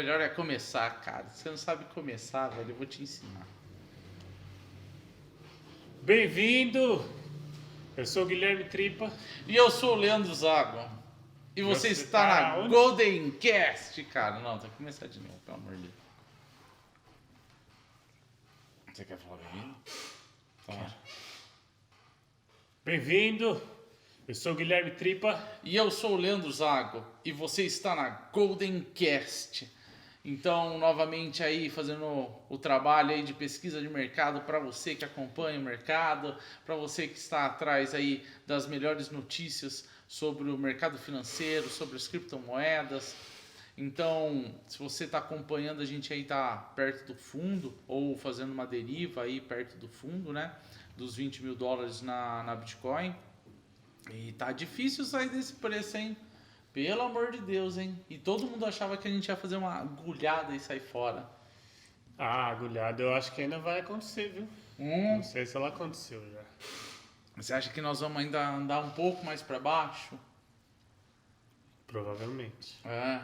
melhor é começar, cara. Se você não sabe começar, velho, eu vou te ensinar. Bem-vindo! Eu sou o Guilherme Tripa. E eu sou o Leandro Zago. E você está na onde? Golden Cast, cara. Não, tem que começar de novo, pelo amor de Deus. Você quer falar bem-vindo? Tá. Bem-vindo! Eu sou o Guilherme Tripa. E eu sou o Leandro Zago. E você está na Golden Cast. Então, novamente aí, fazendo o trabalho aí de pesquisa de mercado para você que acompanha o mercado, para você que está atrás aí das melhores notícias sobre o mercado financeiro, sobre as criptomoedas. Então, se você está acompanhando, a gente aí está perto do fundo ou fazendo uma deriva aí perto do fundo, né? Dos 20 mil dólares na Bitcoin. E tá difícil sair desse preço, hein? Pelo amor de Deus, hein? E todo mundo achava que a gente ia fazer uma agulhada e sair fora. Ah, agulhada, eu acho que ainda vai acontecer, viu? Não sei se ela aconteceu já. Você acha que nós vamos ainda andar um pouco mais para baixo? Provavelmente. É.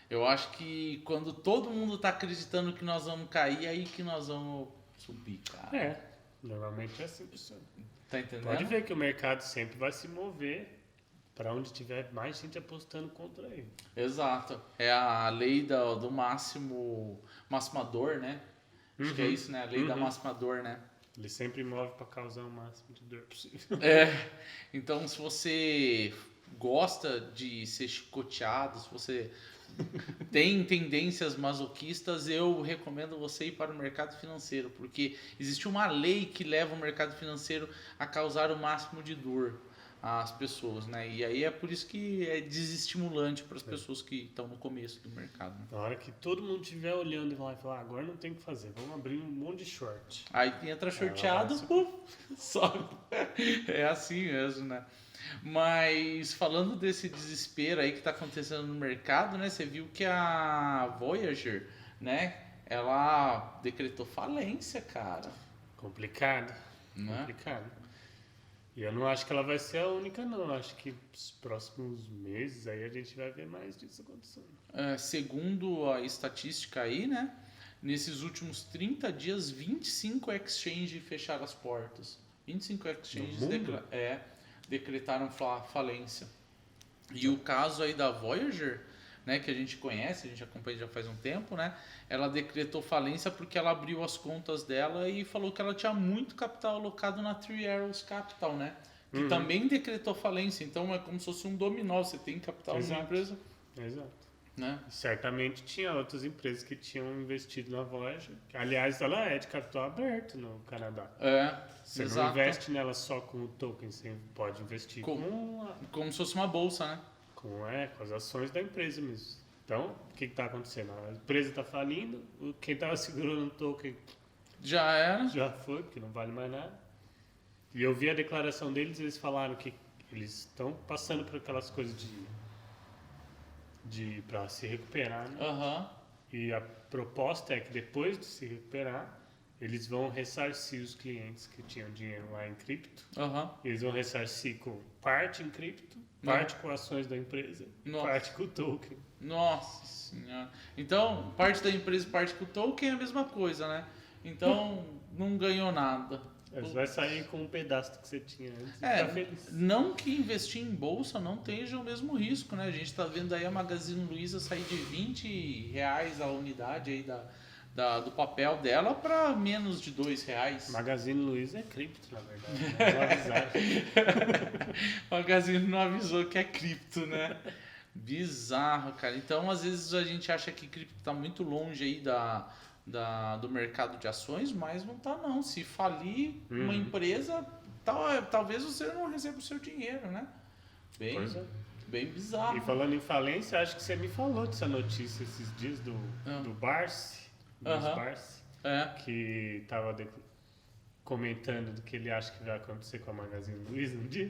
Eu acho que quando todo mundo tá acreditando que nós vamos cair, é aí que nós vamos subir, cara. É, normalmente é assim, pessoal. Tá entendendo? Pode ver que o mercado sempre vai se mover para onde tiver mais gente apostando contra ele. Exato. É a lei do máxima dor, né? Acho que é isso, né? A lei da máxima dor, né? Ele sempre move para causar o máximo de dor possível. É. Então, se você gosta de ser chicoteado, se você tem tendências masoquistas, eu recomendo você ir para o mercado financeiro, porque existe uma lei que leva o mercado financeiro a causar o máximo de dor às pessoas, né? E aí é por isso que é desestimulante para as pessoas que estão no começo do mercado. Na hora que todo mundo estiver olhando e vai falar, agora não tem o que fazer, vamos abrir um monte de short. Aí entra shorteado, sobe. É assim mesmo, né? Mas falando desse desespero aí que está acontecendo no mercado, né? Você viu que a Voyager, né? Ela decretou falência, cara. Complicado. Né? Complicado. E eu não acho que ela vai ser a única, não. Eu acho que nos próximos meses aí a gente vai ver mais disso acontecendo. Segundo a estatística aí, né? Nesses últimos 30 dias, 25 exchanges fecharam as portas. 25 exchanges decretaram falência. E o caso aí da Voyager, né, que a gente conhece, a gente acompanha já faz um tempo, né? Ela decretou falência porque ela abriu as contas dela e falou que ela tinha muito capital alocado na Three Arrows Capital, né? Que também decretou falência. Então é como se fosse um dominó. Você tem capital na empresa. Exato. Né? Certamente tinha outras empresas que tinham investido na Voyager. Aliás, ela é de capital aberto no Canadá. Você exato. não investe nela só com o token, você pode investir como se fosse uma bolsa, né? Com as ações da empresa mesmo. Então, o que está acontecendo? A empresa está falindo, quem estava segurando o token já era. Já foi, porque não vale mais nada. E eu vi a declaração deles, eles falaram que eles estão passando por aquelas coisas para se recuperar, né? E a proposta é que depois de se recuperar, eles vão ressarcir os clientes que tinham dinheiro lá em cripto. Eles vão ressarcir com parte em cripto, parte com ações da empresa, parte com o token. Nossa senhora. Então, parte da empresa e parte com o token é a mesma coisa, né? Então, não ganhou nada. Você vai sair com um pedaço que você tinha antes e ficar feliz. Não que investir em bolsa não tenha o mesmo risco, né? A gente tá vendo aí a Magazine Luiza sair de R$20 a unidade aí do papel dela para menos de R$2. Magazine Luiza é cripto, na verdade. Não avisaram. Magazine não avisou que é cripto, né? Bizarro, cara. Então, às vezes a gente acha que cripto tá muito longe aí do mercado de ações, mas não tá não. Se falir uma empresa, talvez você não receba o seu dinheiro, né? Bem bizarro. E falando em falência, acho que você me falou dessa notícia esses dias do Barsi. Barsi, que tava comentando do que ele acha que vai acontecer com a Magazine Luiza um dia.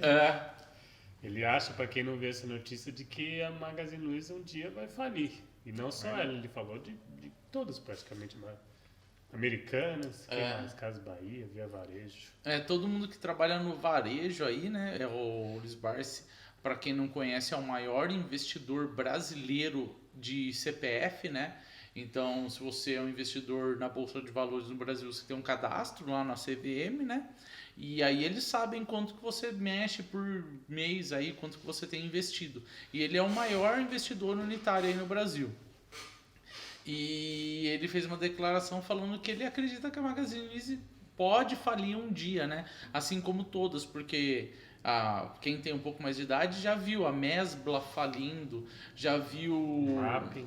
Ele acha, para quem não vê essa notícia, de que a Magazine Luiza um dia vai falir. E não só ela, ele falou de todas praticamente, Americanas, Casas Bahia, Via Varejo. Todo mundo que trabalha no varejo aí, né? O Luiz Barsi, para quem não conhece, é o maior investidor brasileiro de CPF, né? Então, se você é um investidor na Bolsa de Valores no Brasil, você tem um cadastro lá na CVM, né? E aí eles sabem quanto que você mexe por mês aí, quanto que você tem investido. E ele é o maior investidor unitário aí no Brasil. E ele fez uma declaração falando que ele acredita que a Magazine Luiza pode falir um dia, né? Assim como todas, porque quem tem um pouco mais de idade já viu a Mesbla falindo, já viu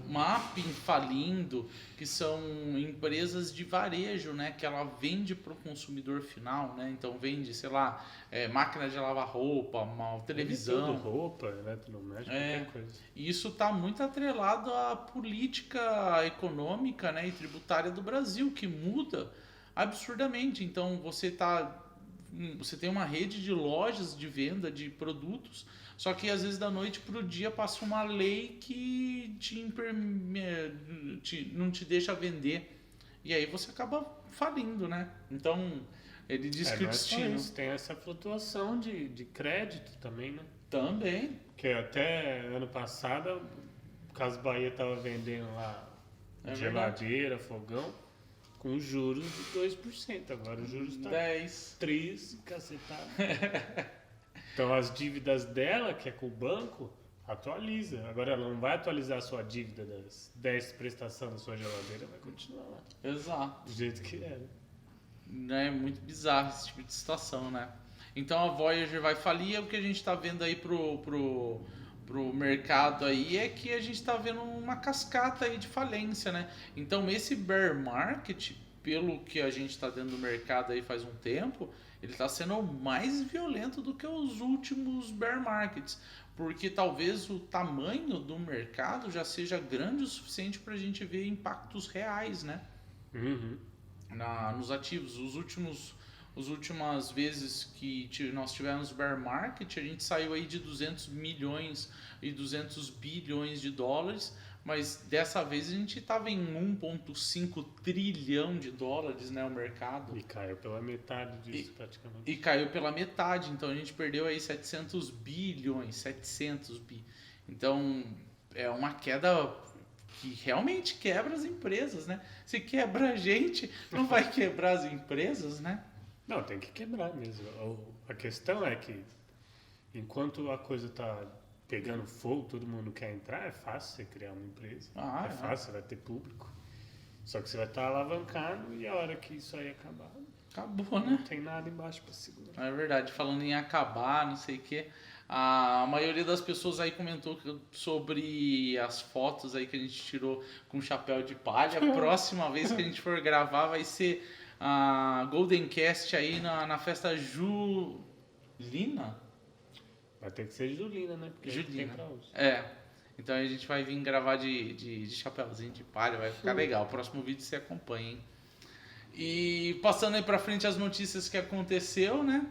Mapping falindo, que são empresas de varejo, né? Que ela vende para o consumidor final, né? Então vende, sei lá, máquina de lavar roupa, uma televisão. Roupa, eletrodoméstico, qualquer coisa. E isso está muito atrelado à política econômica, né, e tributária do Brasil, que muda absurdamente. Então você tem uma rede de lojas de venda de produtos, só que às vezes da noite para o dia passa uma lei que não te deixa vender. E aí você acaba falindo, né? Então ele diz que o destino... Tem essa flutuação de crédito também, né? Também. Que até ano passado, o Casas Bahia estava vendendo lá geladeira, fogão, com juros de 2%. Agora os juros estão 10%. 3%, cacetado. Então as dívidas dela, que é com o banco, atualiza. Agora ela não vai atualizar a sua dívida das 10 prestações da sua geladeira, vai continuar lá. Exato. Do jeito que era. É muito bizarro esse tipo de situação, né? Então a Voyager vai falir. O que a gente está vendo aí pro mercado aí é que a gente está vendo uma cascata aí de falência, né? Então esse bear market, pelo que a gente está dentro do mercado aí faz um tempo, ele está sendo mais violento do que os últimos bear markets, porque talvez o tamanho do mercado já seja grande o suficiente para a gente ver impactos reais, né? Uhum. Nos ativos. As últimas vezes que nós tivemos bear market, a gente saiu aí de 200 milhões e 200 bilhões de dólares, mas dessa vez a gente estava em 1,5 trilhão de dólares, né, o mercado. E caiu pela metade disso, praticamente. E caiu pela metade, então a gente perdeu aí 700 bilhões. Então é uma queda que realmente quebra as empresas, né? Se quebra a gente, não vai quebrar as empresas, né? Não, tem que quebrar mesmo. A questão é que enquanto a coisa tá pegando fogo, todo mundo quer entrar, é fácil você criar uma empresa. É fácil, você vai ter público. Só que você vai estar alavancado e a hora que isso aí acabar... Acabou, né? Não tem nada embaixo para segurar. É verdade, falando em acabar, não sei o quê. A maioria das pessoas aí comentou sobre as fotos aí que a gente tirou com chapéu de palha. A próxima vez que a gente for gravar vai ser a Golden Cast aí na festa Julina. Vai ter que ser Julina, né? Porque Julina. Tem pra hoje. Então a gente vai vir gravar de chapéuzinho de palha, vai ficar legal. O próximo vídeo você acompanha, hein? E passando aí pra frente as notícias que aconteceu, né?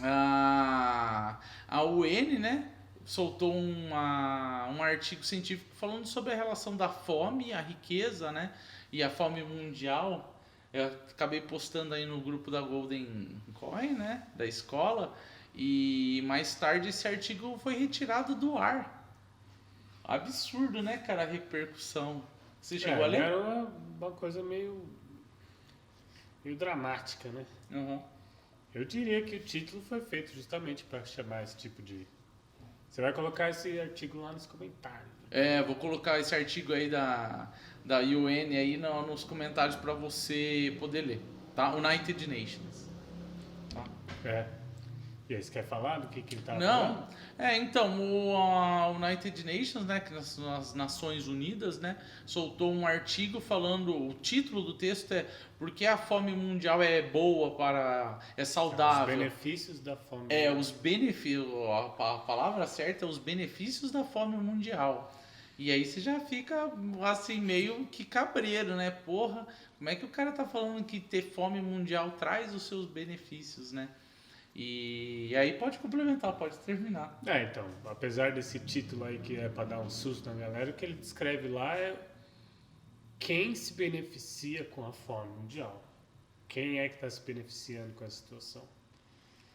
A UN, né, soltou um artigo científico falando sobre a relação da fome, a riqueza, né, e a fome mundial. Eu acabei postando aí no grupo da Golden Coin, né, da escola, e mais tarde esse artigo foi retirado do ar. Absurdo, né, cara, a repercussão. Você chegou a ler? Era uma coisa meio dramática, né? Uhum. Eu diria que o título foi feito justamente para chamar esse tipo de... Você vai colocar esse artigo lá nos comentários. Vou colocar esse artigo aí da UN aí nos comentários para você poder ler, tá? United Nations. Tá? E aí, você quer falar do que ele estava falando? Então, a United Nations, né, que as Nações Unidas, né, soltou um artigo falando, o título do texto é "Porque a fome mundial é boa é saudável". Os benefícios da fome. Os benefícios, a palavra certa é os benefícios da fome mundial. E aí você já fica assim meio que cabreiro, né? Porra, como é que o cara tá falando que ter fome mundial traz os seus benefícios, né? E aí pode complementar, pode terminar. Então, apesar desse título aí que é para dar um susto na galera, o que ele descreve lá é quem se beneficia com a fome mundial. Quem é que está se beneficiando com essa situação?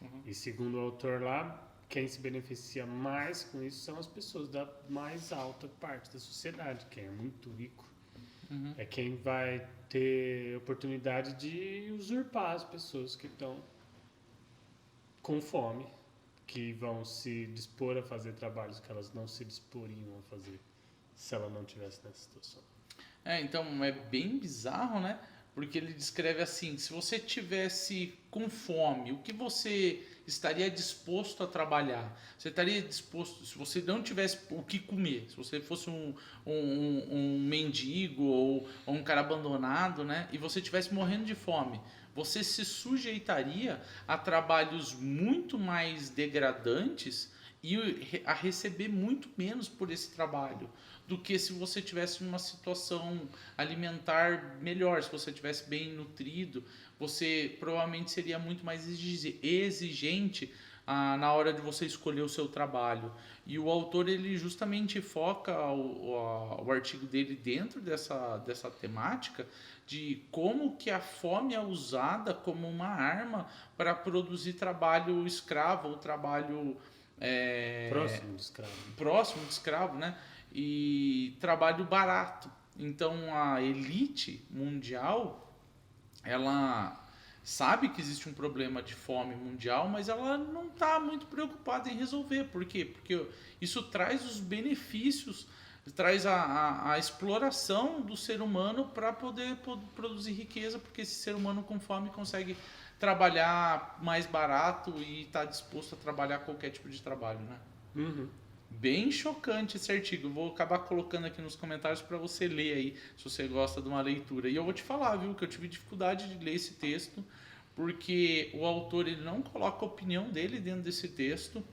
Uhum. E segundo o autor lá, quem se beneficia mais com isso são as pessoas da mais alta parte da sociedade, quem é muito rico. é quem vai ter oportunidade de usurpar as pessoas que estão com fome, que vão se dispor a fazer trabalhos que elas não se disporiam a fazer se ela não tivesse nessa situação. Então é bem bizarro, né? Porque ele descreve assim, se você tivesse com fome, o que você estaria disposto a trabalhar? Você estaria disposto, se você não tivesse o que comer, se você fosse um mendigo ou um cara abandonado, né? E você estivesse morrendo de fome, você se sujeitaria a trabalhos muito mais degradantes e a receber muito menos por esse trabalho do que se você tivesse numa situação alimentar melhor, se você tivesse bem nutrido, você provavelmente seria muito mais exigente na hora de você escolher o seu trabalho. E o autor ele justamente foca o artigo dele dentro dessa temática de como que a fome é usada como uma arma para produzir trabalho escravo ou trabalho próximo de escravo, né? E trabalho barato. Então a elite mundial, ela sabe que existe um problema de fome mundial, mas ela não está muito preocupada em resolver. Por quê? Porque isso traz os benefícios, traz a exploração do ser humano para poder produzir riqueza, porque esse ser humano com fome consegue trabalhar mais barato e está disposto a trabalhar qualquer tipo de trabalho, né? Uhum. Bem chocante esse artigo. Vou acabar colocando aqui nos comentários para você ler aí, se você gosta de uma leitura. E eu vou te falar, viu, que eu tive dificuldade de ler esse texto, porque o autor ele não coloca a opinião dele dentro desse texto,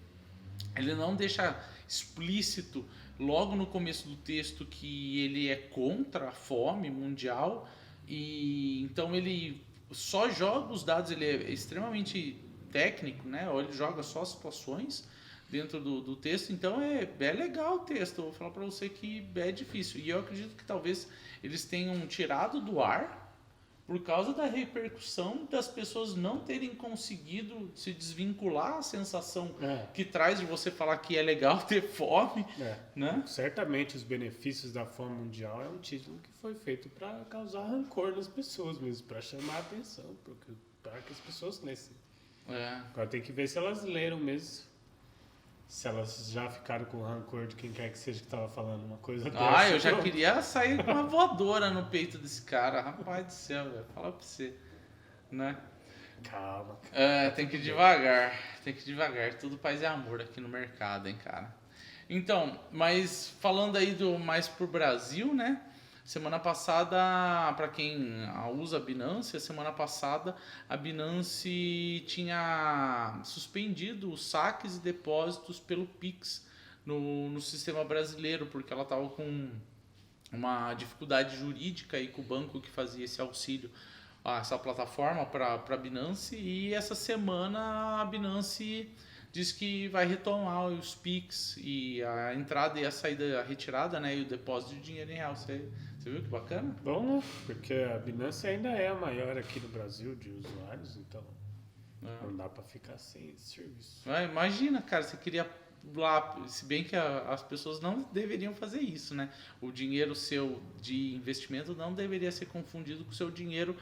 ele não deixa explícito logo no começo do texto que ele é contra a fome mundial, e então ele só joga os dados, ele é extremamente técnico, né? Ou ele joga só situações dentro do texto, então é legal o texto. Eu vou falar para você que é difícil, e eu acredito que talvez eles tenham tirado do ar por causa da repercussão das pessoas não terem conseguido se desvincular a sensação que traz de você falar que é legal ter fome, né? Certamente os benefícios da fome mundial é um título que foi feito para causar rancor nas pessoas mesmo, para chamar a atenção, para que as pessoas lessem. Agora tem que ver se elas leram mesmo. Se elas já ficaram com rancor de quem quer que seja que estava falando uma coisa dessa. Eu já queria sair com uma voadora no peito desse cara. Rapaz do céu, velho. Fala pra você. Né? Calma. Tem que ir devagar. Tem que ir devagar. Tudo paz e amor aqui no mercado, hein, cara. Então, mas falando aí mais pro Brasil, né? Semana passada, para quem usa a Binance, semana passada a Binance tinha suspendido os saques e depósitos pelo Pix no sistema brasileiro, porque ela estava com uma dificuldade jurídica aí com o banco que fazia esse auxílio, essa plataforma para a Binance, e essa semana a Binance diz que vai retomar os Pix e a entrada e a saída, a retirada, né, e o depósito de dinheiro em real. Você viu que bacana? Bom, porque a Binance ainda é a maior aqui no Brasil de usuários, então não dá para ficar sem esse serviço. Imagina, cara, você queria lá, se bem que as pessoas não deveriam fazer isso, né? O dinheiro seu de investimento não deveria ser confundido com o seu dinheiro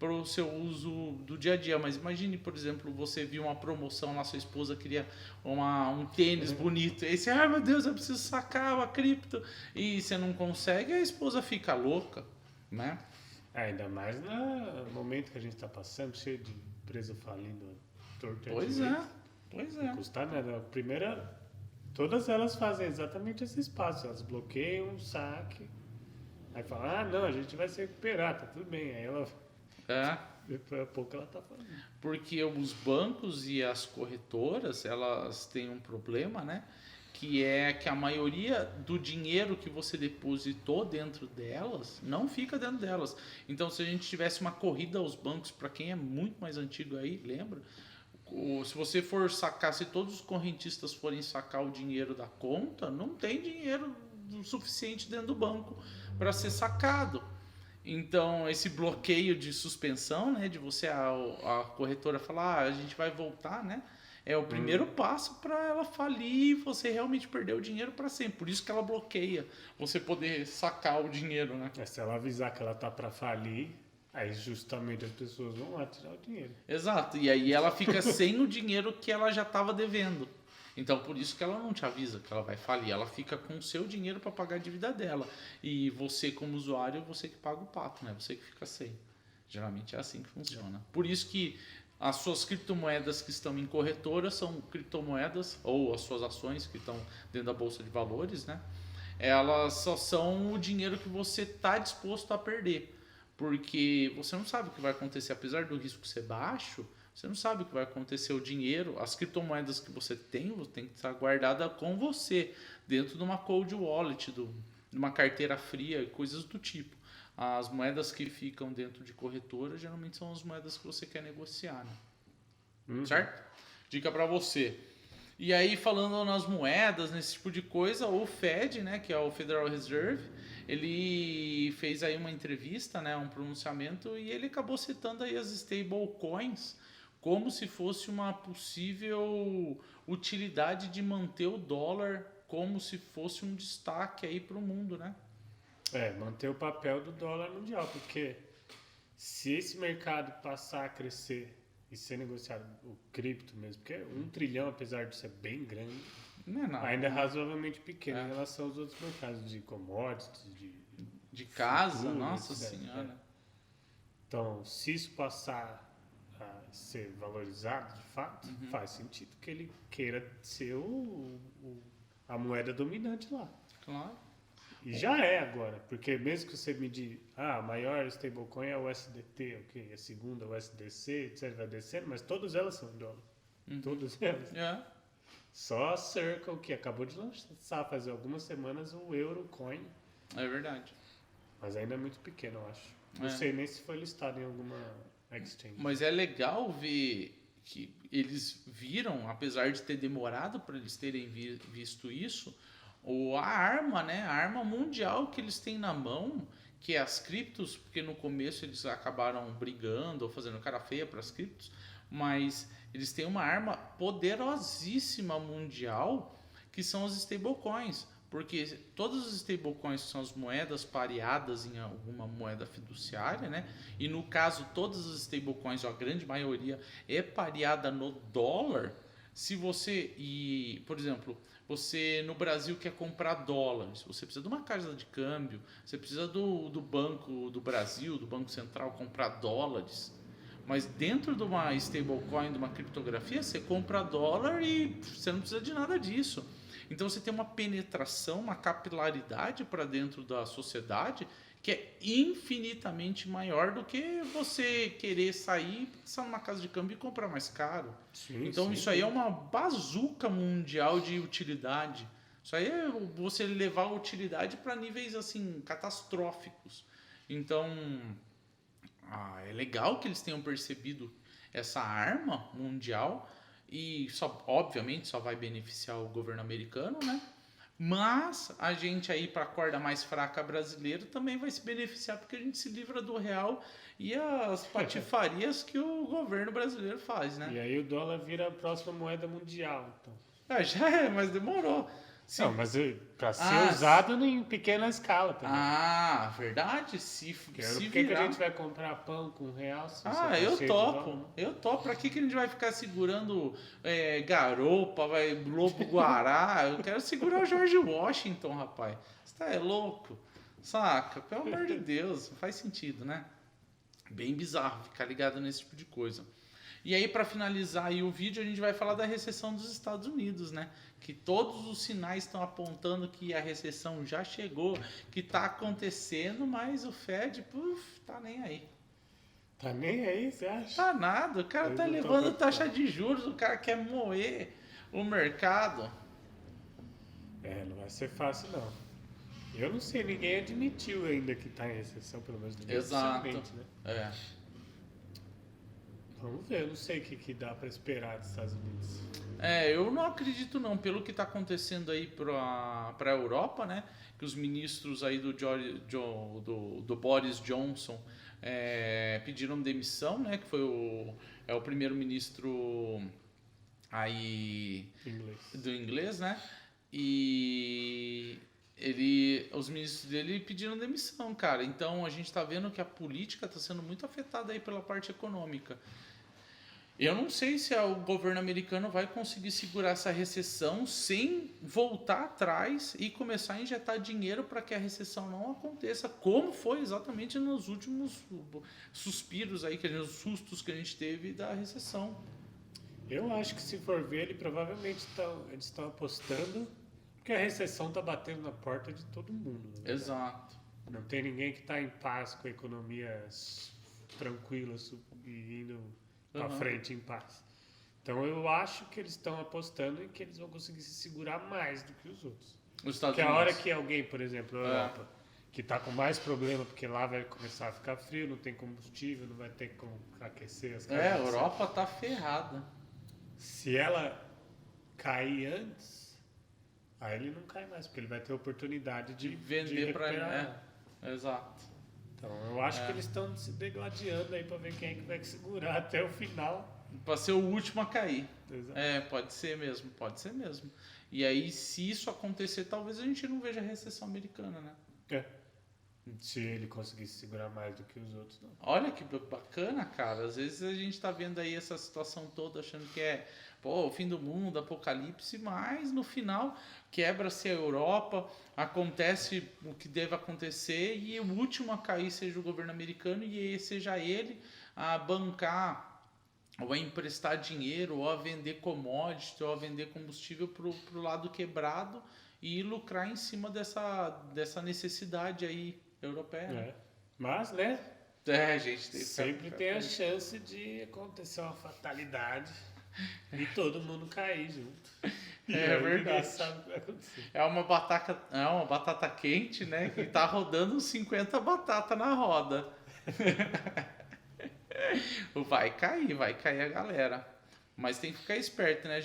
para o seu uso do dia a dia, mas imagine, por exemplo, você viu uma promoção lá, sua esposa queria um tênis bonito, e aí você, meu Deus, eu preciso sacar uma cripto, e você não consegue, a esposa fica louca, né? Ainda mais no momento que a gente está passando, cheio de empresa falindo, torto. Pois é. Não custa nada. Primeira, todas elas fazem exatamente esse espaço, elas bloqueiam o saque, aí falam, não, a gente vai se recuperar, tá tudo bem, aí ela... Por pouco ela tá falando. Porque os bancos e as corretoras, elas têm um problema, né? Que é que a maioria do dinheiro que você depositou dentro delas não fica dentro delas. Então, se a gente tivesse uma corrida aos bancos, para quem é muito mais antigo aí, lembra? Se você for sacar, se todos os correntistas forem sacar o dinheiro da conta, não tem dinheiro suficiente dentro do banco para ser sacado. Então, esse bloqueio de suspensão, né, de você, a corretora falar, a gente vai voltar, né, é o primeiro passo para ela falir e você realmente perder o dinheiro para sempre. Por isso que ela bloqueia você poder sacar o dinheiro, né? Se ela avisar que ela tá para falir, aí justamente as pessoas vão lá tirar o dinheiro. Exato, e aí ela fica sem o dinheiro que ela já estava devendo. Então, por isso que ela não te avisa que ela vai falir. Ela fica com o seu dinheiro para pagar a dívida dela. E você, como usuário, você que paga o pato, né? Você que fica sem. Geralmente é assim que funciona. Por isso que as suas criptomoedas que estão em corretora são criptomoedas, ou as suas ações que estão dentro da bolsa de valores, né? Elas só são o dinheiro que você está disposto a perder. Porque você não sabe o que vai acontecer. Apesar do risco ser baixo, você não sabe o que vai acontecer. O dinheiro, as criptomoedas que você tem que estar guardada com você, dentro de uma cold wallet, de uma carteira fria, coisas do tipo. As moedas que ficam dentro de corretora, geralmente são as moedas que você quer negociar, né? Certo? Dica para você. E aí, falando nas moedas, nesse tipo de coisa, o Fed, né, que é o Federal Reserve, ele fez aí uma entrevista, né, um pronunciamento, e ele acabou citando aí as stablecoins como se fosse uma possível utilidade de manter o dólar como se fosse um destaque aí para o mundo, né? Manter o papel do dólar mundial, porque se esse mercado passar a crescer e ser negociado, o cripto mesmo, porque 1 trilhão, apesar de ser bem grande, ainda é razoavelmente pequeno em relação aos outros mercados de commodities, de casa, nossa senhora. Então, se isso passar a ser valorizado de fato, faz sentido que ele queira ser a moeda dominante lá. Claro. E já é agora, porque mesmo que você medir, a maior stablecoin é o USDT, ok, a segunda é o USDC, etc, vai descendo, mas todas elas são em dólar. Todas elas. Só a Circle, que acabou de lançar faz algumas semanas, o Eurocoin. É verdade. Mas ainda é muito pequeno, eu acho. Não sei nem se foi listado em alguma exchange. Mas é legal ver que eles viram, apesar de ter demorado para eles terem visto isso, a arma, né? A arma mundial que eles têm na mão, que é as criptos, porque no começo eles acabaram brigando ou fazendo cara feia para as criptos, mas eles têm uma arma poderosíssima mundial, que são as stablecoins. Porque todas as stablecoins são as moedas pareadas em alguma moeda fiduciária, né? E no caso, todas as stablecoins, a grande maioria, é pareada no dólar. Se você, por exemplo, você no Brasil quer comprar dólares, você precisa de uma casa de câmbio, você precisa do Banco do Brasil, do Banco Central, comprar dólares. Mas dentro de uma stablecoin, de uma criptografia, você compra dólar e você não precisa de nada disso. Então você tem uma penetração, uma capilaridade para dentro da sociedade que é infinitamente maior do que você querer sair, passar numa casa de câmbio e comprar mais caro. Então isso aí é uma bazuca mundial de utilidade. Isso aí é você levar a utilidade para níveis assim catastróficos. Então é legal que eles tenham percebido essa arma mundial. E obviamente só vai beneficiar o governo americano, né? Mas a gente aí para a corda mais fraca brasileira também vai se beneficiar porque a gente se livra do real e as patifarias que o governo brasileiro faz, né? E aí o dólar vira a próxima moeda mundial, então. Já é, mas demorou. Sim. Não, mas para ser usado em pequena escala também. Verdade? Por que a gente vai comprar pão com R$1? Eu topo. Pra que a gente vai ficar segurando garopa, lobo guará? Eu quero segurar o George Washington, rapaz. Você tá louco? Saca? Pelo amor de Deus, não faz sentido, né? Bem bizarro ficar ligado nesse tipo de coisa. E aí, para finalizar aí o vídeo, a gente vai falar da recessão dos Estados Unidos, né? Que todos os sinais estão apontando que a recessão já chegou, que está acontecendo, mas o Fed, tá nem aí. Tá nem aí, você acha? Tá nada, o cara tá levando taxa de juros, o cara quer moer o mercado. Não vai ser fácil, não. Eu não sei, ninguém admitiu ainda que tá em recessão, pelo menos ninguém. Exato. Né? Vamos ver, eu não sei o que dá para esperar dos Estados Unidos. Eu não acredito não, pelo que está acontecendo aí para a Europa, né? Que os ministros aí do Boris Johnson pediram demissão, né? Que foi o primeiro-ministro aí Inglês. do inglês, né? E os ministros dele pediram demissão, cara. Então a gente tá vendo que a política está sendo muito afetada aí pela parte econômica. Eu não sei se o governo americano vai conseguir segurar essa recessão sem voltar atrás e começar a injetar dinheiro para que a recessão não aconteça, como foi exatamente nos últimos suspiros aí, os sustos que a gente teve da recessão. Eu acho que se for ver, eles estão apostando que a recessão está batendo na porta de todo mundo. Né? Exato. Não tem ninguém que está em paz com a economia tranquila e indo para frente em paz. Então eu acho que eles estão apostando em que eles vão conseguir se segurar mais do que os outros. Os Estados Porque Unidos. a hora que alguém, por exemplo, a Europa, que está com mais problema, porque lá vai começar a ficar frio, não tem combustível, não vai ter como aquecer as casas. A Europa tá ferrada. Se ela cair antes, aí ele não cai mais, porque ele vai ter oportunidade de vender para Exato. Então eu acho que eles estão se degladiando aí para ver quem é que vai segurar até o final. Para ser o último a cair. Exato. Pode ser mesmo. E aí, se isso acontecer, talvez a gente não veja a recessão americana, né? Se ele conseguisse segurar mais do que os outros, não. Olha que bacana, cara. Às vezes a gente tá vendo aí essa situação toda achando que é o fim do mundo, apocalipse, mas no final quebra-se a Europa, acontece o que deve acontecer e o último a cair seja o governo americano e seja ele a bancar ou a emprestar dinheiro ou a vender commodity ou a vender combustível pro lado quebrado e lucrar em cima dessa necessidade aí europeia. Mas, né? Gente, sempre tem a chance de acontecer uma fatalidade e todo mundo cair junto. Verdade. Sabe o que vai acontecer. É uma batata quente, né? Que tá rodando 50 batatas na roda. Vai cair a galera. Mas tem que ficar esperto, né?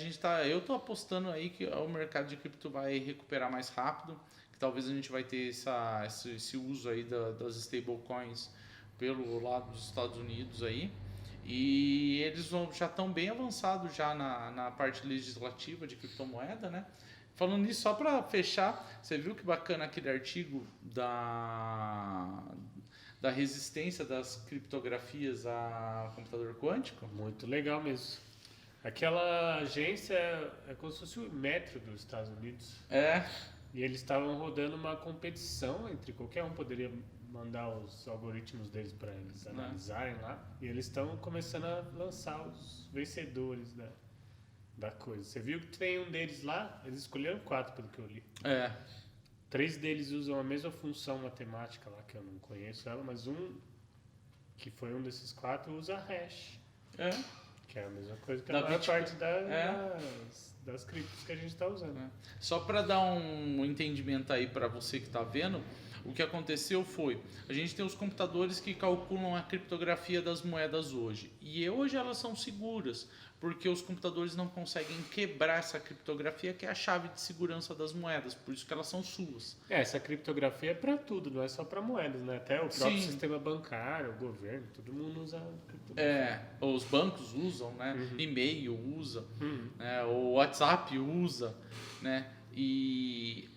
Eu tô apostando aí que o mercado de cripto vai recuperar mais rápido, que talvez a gente vai ter esse uso aí das stablecoins pelo lado dos Estados Unidos aí. E eles já estão bem avançados já na parte legislativa de criptomoeda, né? Falando nisso, só para fechar, você viu que bacana aquele artigo da resistência das criptografias a computador quântico? Muito legal mesmo. Aquela agência é como se fosse o Metro dos Estados Unidos. E eles estavam rodando uma competição entre qualquer um poderia mandar os algoritmos deles para eles analisarem lá. E eles estão começando a lançar os vencedores da coisa. Você viu que tem um deles lá? Eles escolheram 4, pelo que eu li. 3 deles usam a mesma função matemática lá, que eu não conheço ela, mas que foi um desses 4 usa hash. Que é a mesma coisa que a maior parte das criptos que a gente está usando. Só para dar um entendimento aí para você que está vendo, o que aconteceu foi, a gente tem os computadores que calculam a criptografia das moedas hoje. E hoje elas são seguras, porque os computadores não conseguem quebrar essa criptografia, que é a chave de segurança das moedas, por isso que elas são suas. Essa criptografia é para tudo, não é só para moedas, né? Até o próprio sistema bancário, o governo, todo mundo usa criptografia. Os bancos usam, né? E-mail usa, né? O WhatsApp usa, né? E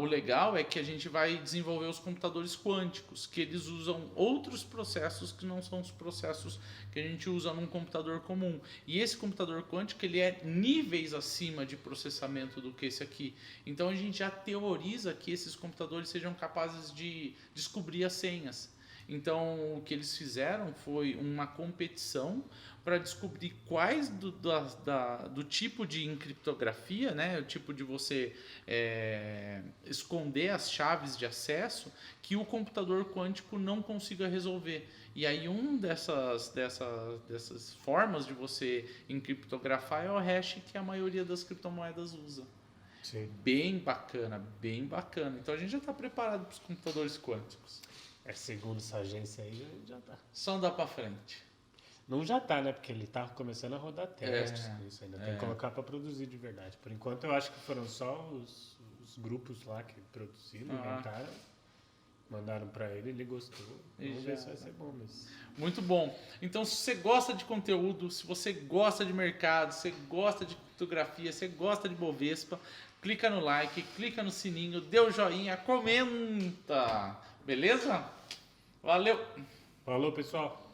o legal é que a gente vai desenvolver os computadores quânticos, que eles usam outros processos que não são os processos que a gente usa num computador comum. E esse computador quântico ele é níveis acima de processamento do que esse aqui. Então a gente já teoriza que esses computadores sejam capazes de descobrir as senhas. Então o que eles fizeram foi uma competição para descobrir quais do tipo de encriptografia, né, o tipo de você esconder as chaves de acesso que o computador quântico não consiga resolver. E aí dessas formas de você encriptografar é o hash que a maioria das criptomoedas usa. Sim. Bem bacana. Então a gente já está preparado para os computadores quânticos. Segundo essa agência aí, já tá. Só andar para frente. Não já tá, né? Porque ele tá começando a rodar testes. Isso ainda tem que colocar para produzir de verdade. Por enquanto, eu acho que foram só os grupos lá que produziram, inventaram. Mandaram para ele gostou. Vamos ver se vai ser bom mesmo. Muito bom. Então, se você gosta de conteúdo, se você gosta de mercado, se você gosta de fotografia, se você gosta de Bovespa, clica no like, clica no sininho, dê o joinha, comenta. Beleza? Valeu! Falou, pessoal!